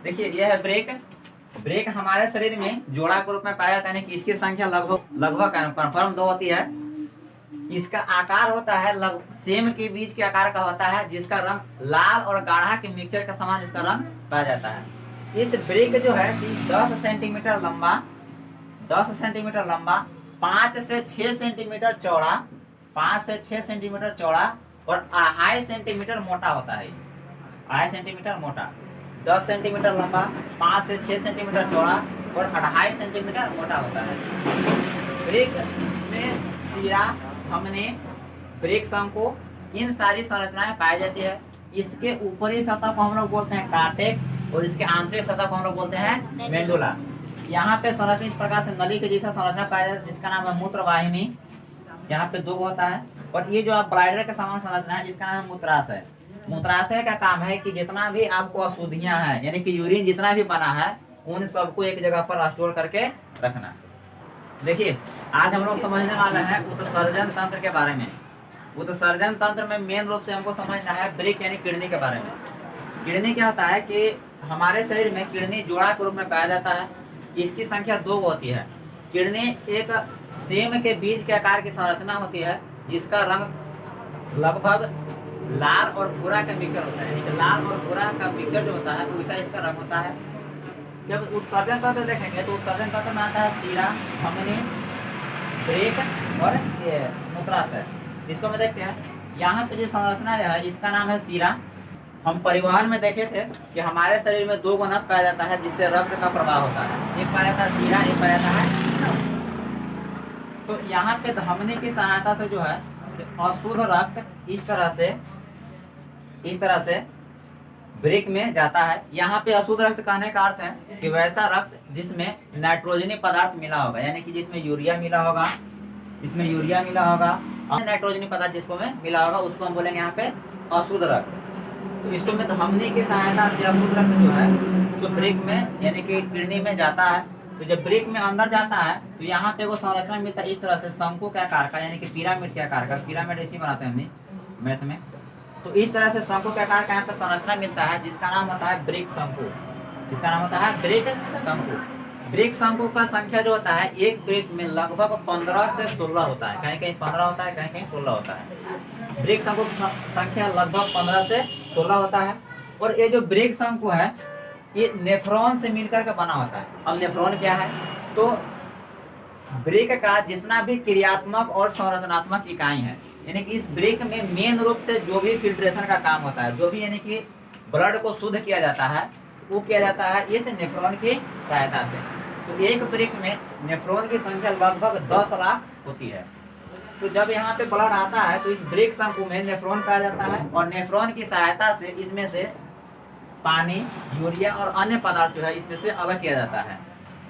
देखिए यह है ब्रेक। ब्रेक हमारे शरीर में जोड़ा के रूप में पाया जाता है कि इसकी संख्या लगभग लगभग कन्फर्म 2 होती है। इसका आकार होता है सेम के बीच के आकार का होता है, जिसका रंग लाल और गाढ़ा के मिक्सचर का समान इसका रंग पाया जाता है। इस ब्रेक जो है 10 सेंटीमीटर लंबा, 10 सेंटीमीटर लंबा, 5 से 6 सेंटीमीटर चौड़ा, 5 से 6 सेंटीमीटर चौड़ा और 2.5 सेंटीमीटर मोटा होता है। 2.5 सेंटीमीटर मोटा, 10 सेंटीमीटर लंबा, 5 से 6 सेंटीमीटर चौड़ा और 2.5 सेंटीमीटर मोटा होता है। ब्रेक में सिरा, हमने, ब्रेक शंकु, इन सारी संरचनाएं पाई जाती है। इसके ऊपरी सतह को हम लोग बोलते हैं कार्टेक्स और इसके आंतरिक सतह को हम लोग बोलते हैं मेंडुला। यहाँ पे संरचना इस प्रकार से नली के जैसा संरचना पाया जाता है, जिसका नाम है मूत्र वाहिनी। यहाँ पे 2 होता है। और ये जो आप ब्लाइडर के समान संरचना है, जिसका नाम है मूत्राशय। मूत्राशय का काम है कि जितना भी आपको अशुद्धियां हैं, यानी कि यूरिन जितना भी बना है, उन सबको एक जगह पर स्टोर करके रखना। देखिए आज हम लोग समझने वाले हैं उत्सर्जन तंत्र के बारे में। उत्सर्जन तंत्र में मेन रूप से हमको समझना है ब्रेक यानी किडनी के बारे में। किडनी क्या होता है कि हमारे शरीर में किडनी जोड़ा के रूप में पाया जाता है। इसकी संख्या 2 होती है। किडनी एक सेम के बीज के आकार की संरचना होती है, जिसका रंग लगभग लाल और भूरा का मिक्सचर होता है। यानी लाल और भूरा का मिक्सचर जो होता है वैसा इसका रंग होता है। जब उत्सर्जन तंत्र देखेंगे तो उत्सर्जन तंत्र में आता है सीरा, धमनी, ब्रेक और मूत्राशय। इसको में देखते हैं। यहाँ पे जो संरचना है इसका नाम है सीरा। हम परिवहन में देखे थे कि हमारे शरीर में 2 नस पाया जाता है, जिससे रक्त का प्रवाह होता है। एक पाया जाता है सीरा, एक पाया जाता है। तो यहाँ पे धमनी की सहायता से जो है अशुद्ध रक्त इस तरह से ब्रेक में जाता है। यहाँ पे अशुद्ध रक्त कहने का अर्थ है कि वैसा रक्त जिसमें नाइट्रोजनी पदार्थ मिला होगा, यानी कि जिसमें यूरिया मिला होगा, इसमें यूरिया मिला होगा और नाइट्रोजनी पदार्थ जिसको में मिला होगा, उसको हम बोलेंगे यहाँ पे अशुद्ध रक्त। तो इसको में धमनी की सहायता से अशुद्ध रक्त जो है तो ब्रेक में यानी कि किडनी में जाता है। तो जब ब्रेक में अंदर जाता है तो यहाँ पे वो संरचना मिलता है इस तरह से शंकु के आकार का, यानी कि पिरामिड के आकार का। पिरामिड ऐसे बनाते हैं हम मैथ में। तो इस तरह से शंकु के आकार का यहाँ पे संरचना मिलता है, जिसका नाम होता है ब्रेक शंकु। इसका नाम होता है ब्रेक शंकु। ब्रेक शंकु का संख्या जो होता है एक ब्रेक में लगभग 15 से 16 होता है। कहीं कहीं 15 होता है, कहीं कहीं 16 होता है। ब्रेक शंकु की संख्या लगभग 15 से 16 होता है। और ये जो ब्रेक शंकु है ये नेफ्रॉन से मिलकर के बना होता है। अब नेफ्रॉन क्या है? तो ब्रेक का जितना भी क्रियात्मक और संरचनात्मक इकाई है, यानी कि इस ब्रेक में मेन रूप से जो भी फिल्ट्रेशन का काम होता है, जो भी यानी कि ब्लड को शुद्ध किया जाता है, वो किया जाता है इस नेफ्रॉन की सहायता से। तो एक ब्रेक में नेफ्रॉन की संख्या लगभग 10 लाख होती है। तो जब यहाँ पे ब्लड आता है तो इस ब्रेक शंकु में नेफ्रॉन पाया जाता है और नेफ्रॉन की सहायता से इसमें से पानी, यूरिया और अन्य पदार्थ जो है इसमें से अलग किया जाता है।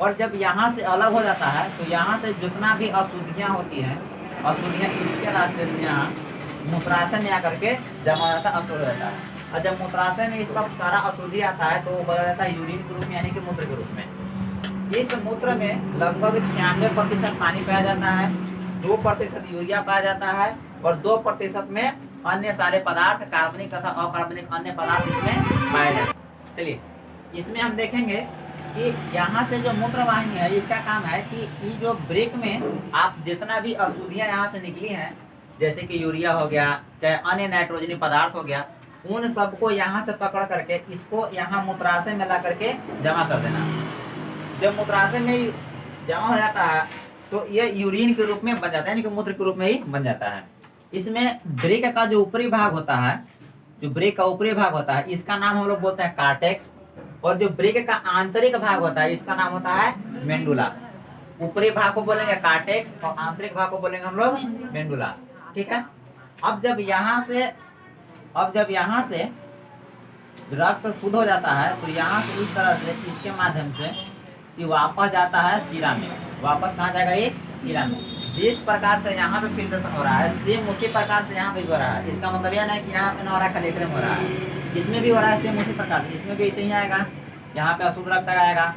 और जब यहाँ से अलग हो जाता है तो यहाँ से जितना भी अशुद्धियाँ होती हैं, अशुद्धियाँ इसके रास्ते से यहाँ मूत्राशय में आकर के जमा जाता है, अशुद्ध हो जाता है। और जब मूत्राशय में इसका सारा अशुद्धि आता है तो वो बदल जाता है यूरिन के रूप में, यानी कि मूत्र के रूप में। इस मूत्र में लगभग 96% पानी पाया जाता है, 2% यूरिया पाया जाता है और 2% में अन्य सारे पदार्थ, कार्बनिक तथा अकार्बनिक अन्य पदार्थ इसमें पाए जाते हैं। चलिए इसमें हम देखेंगे कि यहाँ से जो मूत्र वाहिनी है इसका काम है कि ये जो ब्रेक में आप जितना भी अशुद्धियाँ यहाँ से निकली हैं, जैसे कि यूरिया हो गया, चाहे अन्य नाइट्रोजनी पदार्थ हो गया, उन सबको यहाँ से पकड़ करके इसको यहाँ मूत्राशय में ला करके जमा कर देना। जब मूत्राशय में जमा हो जाता है तो ये यूरिन के रूप में बन जाता है, यानी कि मूत्र के रूप में ही बन जाता है। इसमें ब्रेक का जो ऊपरी भाग होता है, जो ब्रेक का ऊपरी भाग होता है, इसका नाम हम लोग बोलते हैं कार्टेक्स। और जो ब्रेक का आंतरिक भाग होता है इसका नाम होता है मेंडुला। ऊपरी भाग को बोलेंगे कार्टेक्स और आंतरिक भाग को बोलेंगे हम लोग मेंडुला। ठीक है। अब जब यहाँ से रक्त शुद्ध हो जाता है तो यहाँ से इस तरह से इसके माध्यम से ये वापस जाता है सीरा में। वापस कहाँ जाएगा? ये सीरा में। जिस प्रकार से यहाँ पे फिल्ट्रेशन हो रहा है सेम उसी प्रकार से यहाँ पे भी हो रहा है। इसका मतलब यह नहीं कि यहाँ पे न हो रहा है, खाली में हो रहा है, इसमें भी हो रहा है सेम उसी प्रकार से। इसमें भी ऐसे ही आएगा, यहाँ पे अशुद्ध रक्त आएगा,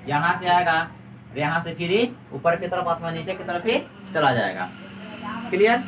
यहाँ से आएगा, यहाँ से फिर ऊपर की तरफ अथवा नीचे की तरफ ही चला जाएगा। क्लियर?